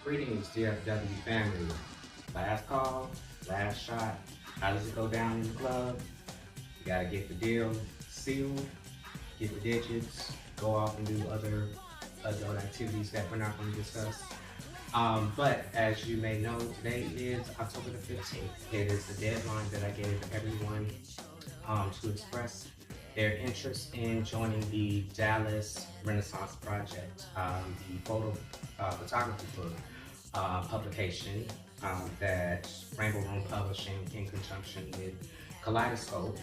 Greetings, DFW family. Last call, last shot. How does it go down in the club? You gotta get the deal sealed, get the digits, go off and do other adult activities that we're not going to discuss. But as you may know, today is October the 15th. It is the deadline that I gave everyone to express their interest in joining the Dallas Renaissance Project, the photography book publication that Rainbow Room Publishing, in conjunction with Kaleidoscope,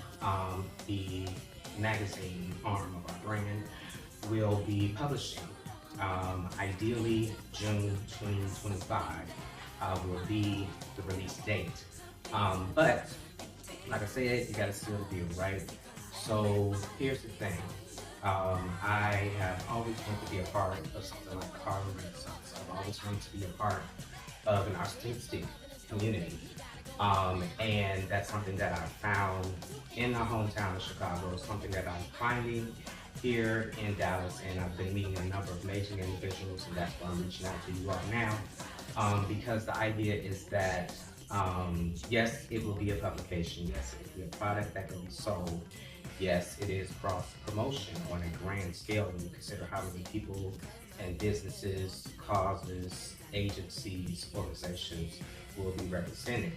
the magazine arm of our brand, will be publishing. Ideally, June 2025 will be the release date. But like I said, you gotta seal the deal, right? So here's the thing. I have always wanted to be a part of something like the Harlem Renaissance. I've always wanted to be a part of an artistic community. And that's something that I found in my hometown of Chicago, something that I'm finding here in Dallas, and I've been meeting a number of amazing individuals, and that's why I'm reaching out to you all now, because the idea is that, yes, it will be a publication, yes, it will be a product that can be sold, yes, it is cross-promotion on a grand scale when you consider how many people and businesses, causes, agencies, organizations will be represented.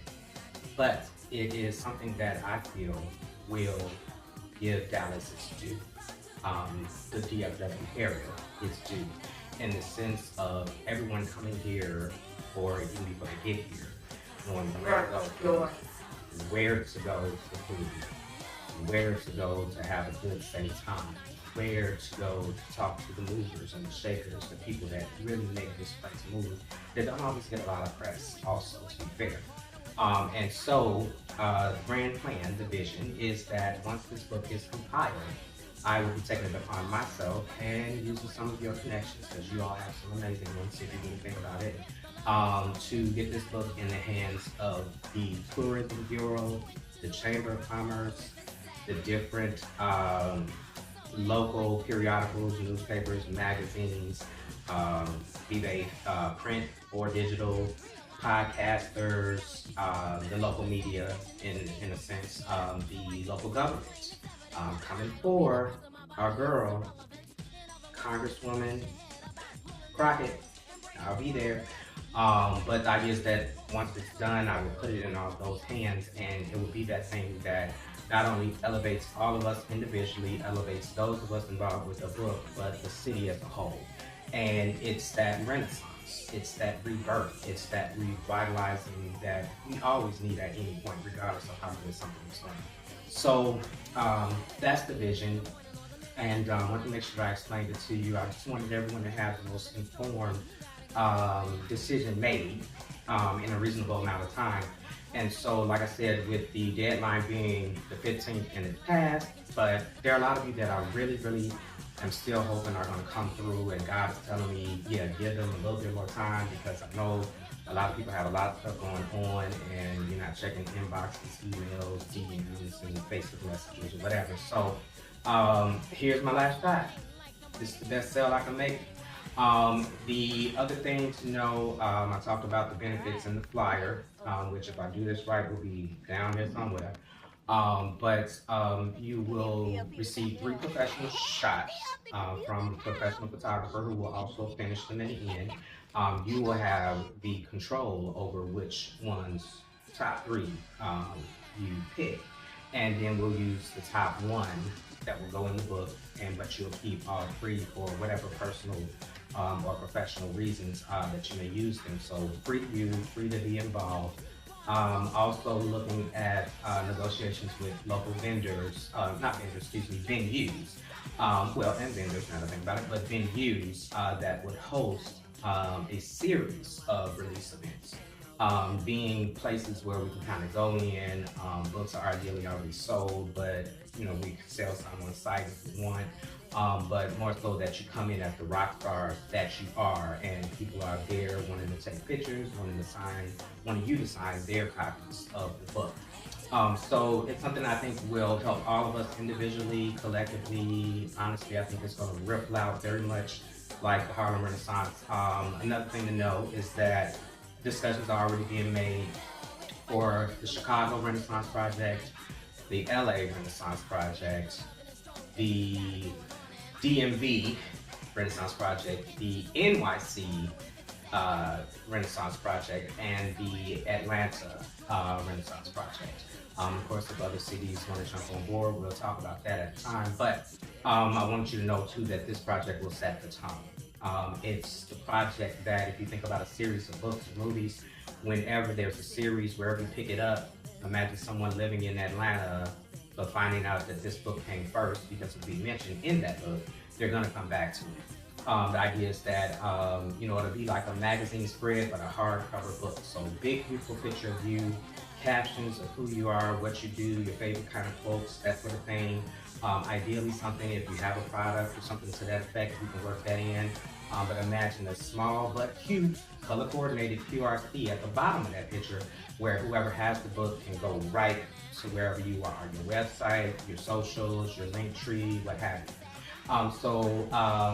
But it is something that I feel will give Dallas its due. The DFW area is due, in the sense of everyone coming here, or even before they get here, knowing where to go for food, where to go to have a good, safe time, where to go to talk to the movers and the shakers, the people that really make this place move. They don't always get a lot of press, also, to be fair. And so the grand plan, the vision, is that once this book is compiled, I will be taking it upon myself and using some of your connections, because you all have some amazing ones if you really think about it, to get this book in the hands of the Tourism Bureau, the Chamber of Commerce, the different local periodicals, newspapers, magazines, be they print or digital, podcasters, the local media, in a sense, the local government. Coming for our girl, Congresswoman Crockett. I'll be there. But the idea is that once it's done, I will put it in all those hands, and it will be that thing that not only elevates all of us individually, elevates those of us involved with the book, but the city as a whole. And it's that renaissance, it's that rebirth, it's that revitalizing that we always need at any point, regardless of how good something is going. So that's the vision, and I want to make sure I explained it to you. I just wanted everyone to have the most informed decision made in a reasonable amount of time. And so, like I said, with the deadline being the 15th and it's passed, but there are a lot of you that I really am still hoping are going to come through, and God is telling me, yeah, give them a little bit more time, because I know a lot of people have a lot of stuff going on, and you're not checking inboxes, emails, DMs, and Facebook messages, or whatever. So here's my last shot. This is the best sell I can make. The other thing to know, I talked about the benefits in the flyer, which, if I do this right, will be down here somewhere. But you will receive 3 professional shots from a professional photographer who will also finish them in the end. You will have the control over which ones, top 3, you pick, and then we'll use the top 1 that will go in the book, but you'll keep all 3 for whatever personal or professional reasons that you may use them. So free to use, free to be involved. Also looking at negotiations with local vendors, not vendors, excuse me, venues. Well, and vendors, now that I think about it, but venues that would host a series of release events. Being places where we can kind of go in, books are ideally already sold, but we can sell some on site if we want. But more so that you come in as the rock star that you are, and people are there wanting to take pictures, wanting you to sign their copies of the book. So it's something I think will help all of us individually, collectively. Honestly, I think it's going to ripple out very much like the Harlem Renaissance. Another thing to know is that discussions are already being made for the Chicago Renaissance Project, the LA Renaissance Project, the DMV Renaissance Project, the NYC Renaissance Project, and the Atlanta Renaissance Project. Of course, if other cities want to jump on board, we'll talk about that at the time. But I want you to know too that this project will set the tone. It's the project that, if you think about a series of books or movies, whenever there's a series, wherever you pick it up, imagine someone living in Atlanta, but finding out that this book came first because it will be mentioned in that book, they're going to come back to it. The idea is that, it'll be like a magazine spread, but a hardcover book. So big, beautiful picture of you, captions of who you are, what you do, your favorite kind of quotes, that sort of thing. Ideally something, if you have a product or something to that effect, you can work that in. But imagine a small but cute, color-coordinated QRT at the bottom of that picture, where whoever has the book can go right to wherever you are, your website, your socials, your link tree, what have you.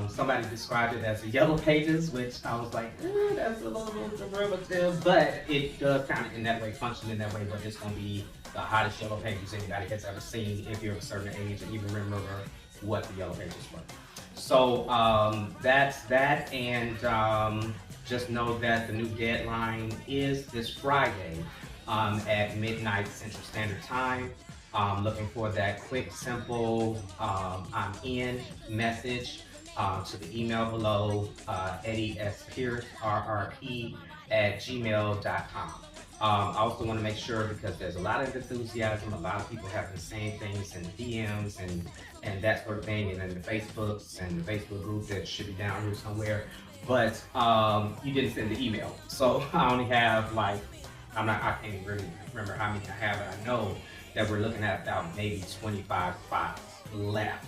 Somebody described it as the Yellow Pages, which I was like, that's a little derivative, but it does kind of in that way, function in that way, but it's going to be the hottest Yellow Pages anybody has ever seen if you're of a certain age and even remember what the Yellow Pages were. So that's that, and just know that the new deadline is this Friday at midnight Central Standard Time. Looking for that quick, simple, I'm in message to the email below, Eddie S. Pierce, rrp@gmail.com. I also want to make sure, because there's a lot of enthusiasm, a lot of people have been saying things in DMs and that sort of thing, and in the Facebooks and the Facebook group that should be down here somewhere, but you didn't send the email. So I only have I can't really remember how many I have, but I know that we're looking at about maybe 25 files left.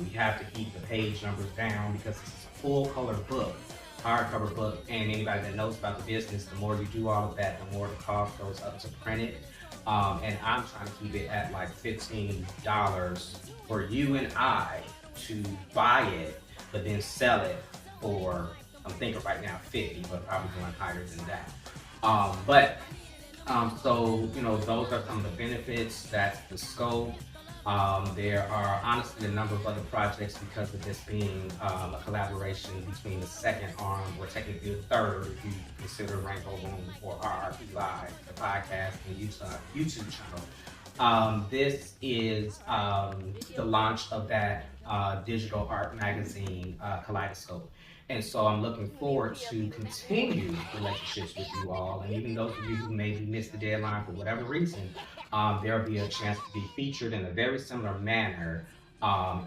We have to keep the page numbers down because this is a full color book, hardcover book, and anybody that knows about the business, the more you do all of that, the more the cost goes up to print it. And I'm trying to keep it at like $15 for you and I to buy it, but then sell it for, I'm thinking right now 50, but probably going higher than that. Those are some of the benefits. That's the scope. There are honestly a number of other projects because of this being a collaboration between the second arm, or technically the third if you consider Rainbow Room or RRP Live, the podcast and YouTube channel. This is the launch of that digital art magazine, Kaleidoscope. And so I'm looking forward to continue relationships with you all. And even those of you who maybe missed the deadline for whatever reason, there'll be a chance to be featured in a very similar manner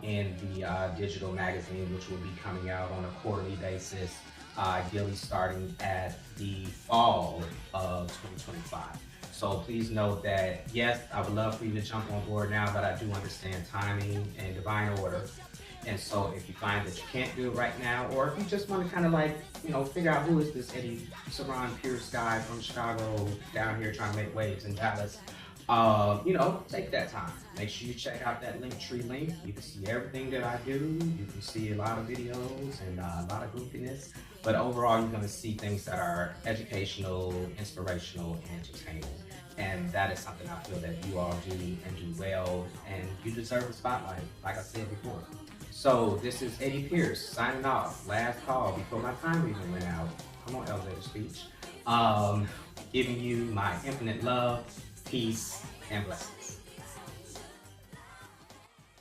in the digital magazine, which will be coming out on a quarterly basis, ideally starting at the fall of 2025. So please note that, yes, I would love for you to jump on board now, but I do understand timing and divine order. And so if you find that you can't do it right now, or if you just want to kind of figure out who is this Eddie Saron Pierce guy from Chicago down here trying to make waves in Dallas, take that time. Make sure you check out that Linktree link. You can see everything that I do. You can see a lot of videos and a lot of goofiness. But overall, you're going to see things that are educational, inspirational, and entertaining. And that is something I feel that you all do and do well, and you deserve a spotlight, like I said before. So this is Eddie Pierce signing off. Last call before my time even went out. Come on, elevator speech. Giving you my infinite love, peace, and blessings.